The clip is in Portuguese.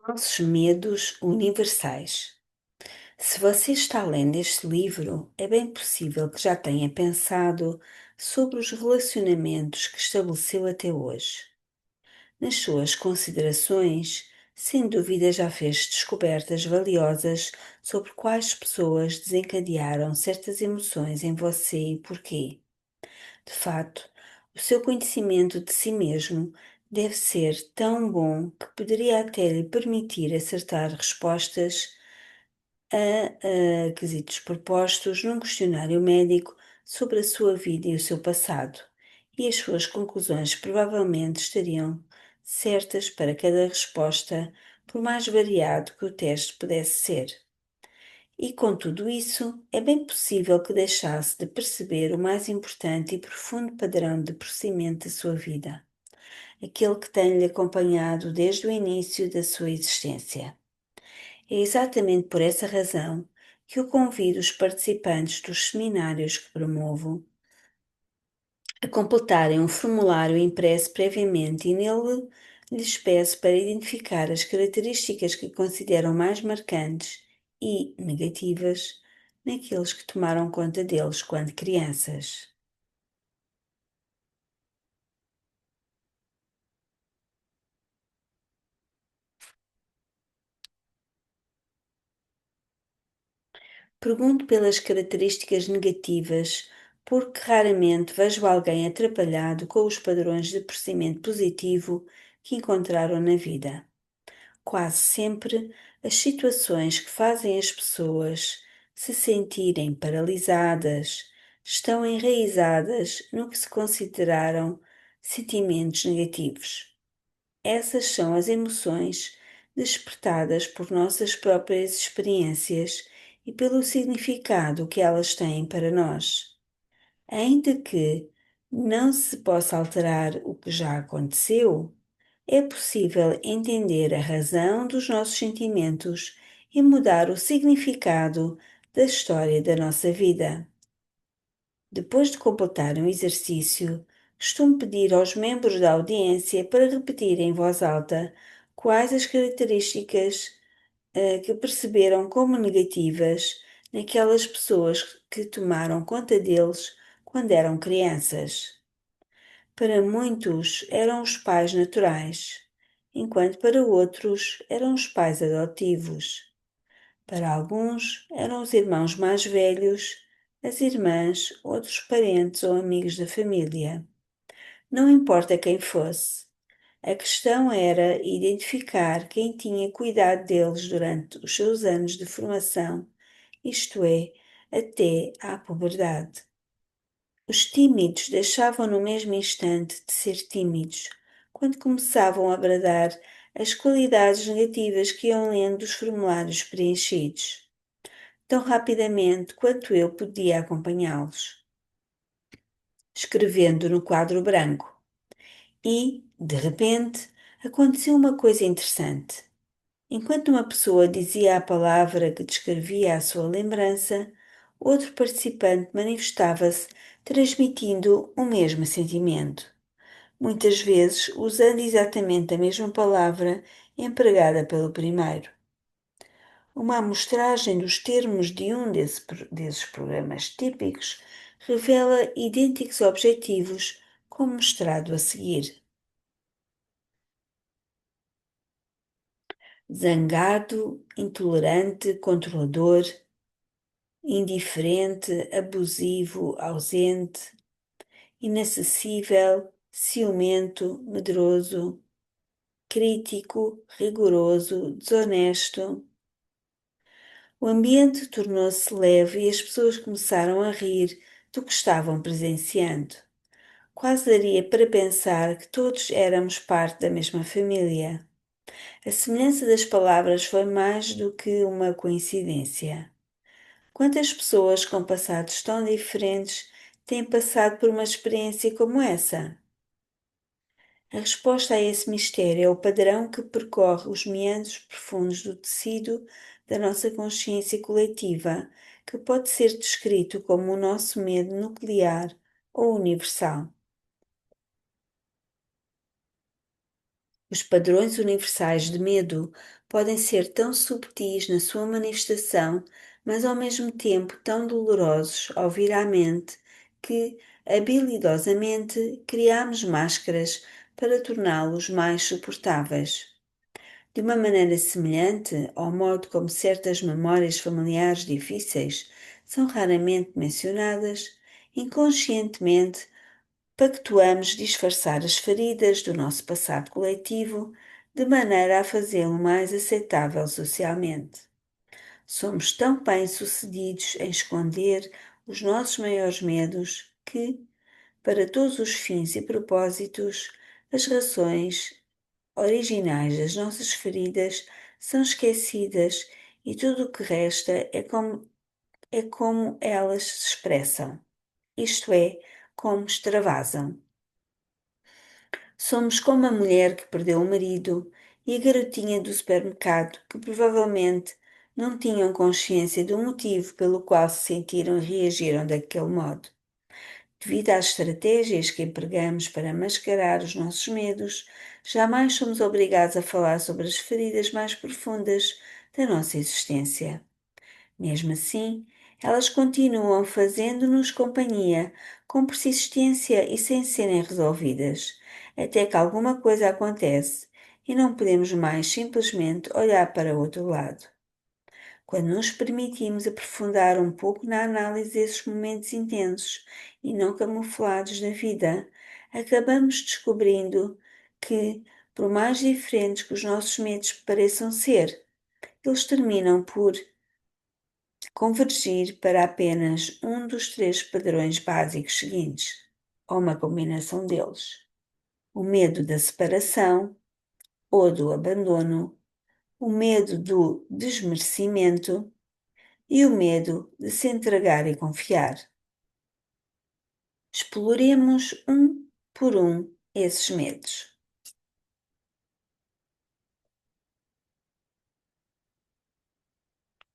Nossos medos universais. Se você está lendo este livro, é bem possível que já tenha pensado sobre os relacionamentos que estabeleceu até hoje. Nas suas considerações, sem dúvida já fez descobertas valiosas sobre quais pessoas desencadearam certas emoções em você e porquê. De fato, o seu conhecimento de si mesmo deve ser tão bom que poderia até lhe permitir acertar respostas a quesitos propostos num questionário médico sobre a sua vida e o seu passado, e as suas conclusões provavelmente estariam certas para cada resposta, por mais variado que o teste pudesse ser. E com tudo isso, é bem possível que deixasse de perceber o mais importante e profundo padrão de procedimento da sua vida, aquele que tem-lhe acompanhado desde o início da sua existência. É exatamente por essa razão que eu convido os participantes dos seminários que promovo a completarem um formulário impresso previamente e nele lhes peço para identificar as características que consideram mais marcantes e negativas naqueles que tomaram conta deles quando crianças. Pergunto pelas características negativas, porque raramente vejo alguém atrapalhado com os padrões de procedimento positivo que encontraram na vida. Quase sempre, as situações que fazem as pessoas se sentirem paralisadas estão enraizadas no que se consideraram sentimentos negativos. Essas são as emoções despertadas por nossas próprias experiências e pelo significado que elas têm para nós. Ainda que não se possa alterar o que já aconteceu, é possível entender a razão dos nossos sentimentos e mudar o significado da história da nossa vida. Depois de completar um exercício, costumo pedir aos membros da audiência para repetirem em voz alta quais as características que perceberam como negativas naquelas pessoas que tomaram conta deles quando eram crianças. Para muitos eram os pais naturais, enquanto para outros eram os pais adotivos. Para alguns eram os irmãos mais velhos, as irmãs, outros parentes ou amigos da família. Não importa quem fosse, a questão era identificar quem tinha cuidado deles durante os seus anos de formação, isto é, até à puberdade. Os tímidos deixavam no mesmo instante de ser tímidos, quando começavam a bradar as qualidades negativas que iam lendo dos formulários preenchidos, tão rapidamente quanto eu podia acompanhá-los, escrevendo no quadro branco. E, de repente, aconteceu uma coisa interessante. Enquanto uma pessoa dizia a palavra que descrevia a sua lembrança, outro participante manifestava-se transmitindo o mesmo sentimento, muitas vezes usando exatamente a mesma palavra empregada pelo primeiro. Uma amostragem dos termos de desses programas típicos revela idênticos objetivos, como mostrado a seguir. Zangado, intolerante, controlador, indiferente, abusivo, ausente, inacessível, ciumento, medroso, crítico, rigoroso, desonesto. O ambiente tornou-se leve e as pessoas começaram a rir do que estavam presenciando. Quase daria para pensar que todos éramos parte da mesma família. A semelhança das palavras foi mais do que uma coincidência. Quantas pessoas com passados tão diferentes têm passado por uma experiência como essa? A resposta a esse mistério é o padrão que percorre os meandros profundos do tecido da nossa consciência coletiva, que pode ser descrito como o nosso medo nuclear ou universal. Os padrões universais de medo podem ser tão subtis na sua manifestação, mas ao mesmo tempo tão dolorosos ao vir à mente, que, habilidosamente, criamos máscaras para torná-los mais suportáveis. De uma maneira semelhante ao modo como certas memórias familiares difíceis são raramente mencionadas, inconscientemente pactuamos disfarçar as feridas do nosso passado coletivo de maneira a fazê-lo mais aceitável socialmente. Somos tão bem-sucedidos em esconder os nossos maiores medos que, para todos os fins e propósitos, as razões originais das nossas feridas são esquecidas e tudo o que resta é como elas se expressam, isto é, como extravasam. Somos como a mulher que perdeu o marido e a garotinha do supermercado que provavelmente não tinham consciência do motivo pelo qual se sentiram e reagiram daquele modo. Devido às estratégias que empregamos para mascarar os nossos medos, jamais somos obrigados a falar sobre as feridas mais profundas da nossa existência. Mesmo assim, elas continuam fazendo-nos companhia, com persistência e sem serem resolvidas, até que alguma coisa acontece e não podemos mais simplesmente olhar para o outro lado. Quando nos permitimos aprofundar um pouco na análise desses momentos intensos e não camuflados da vida, acabamos descobrindo que, por mais diferentes que os nossos medos pareçam ser, eles terminam por convergir para apenas um dos três padrões básicos seguintes, ou uma combinação deles: o medo da separação ou do abandono, o medo do desmerecimento e o medo de se entregar e confiar. Exploremos um por um esses medos.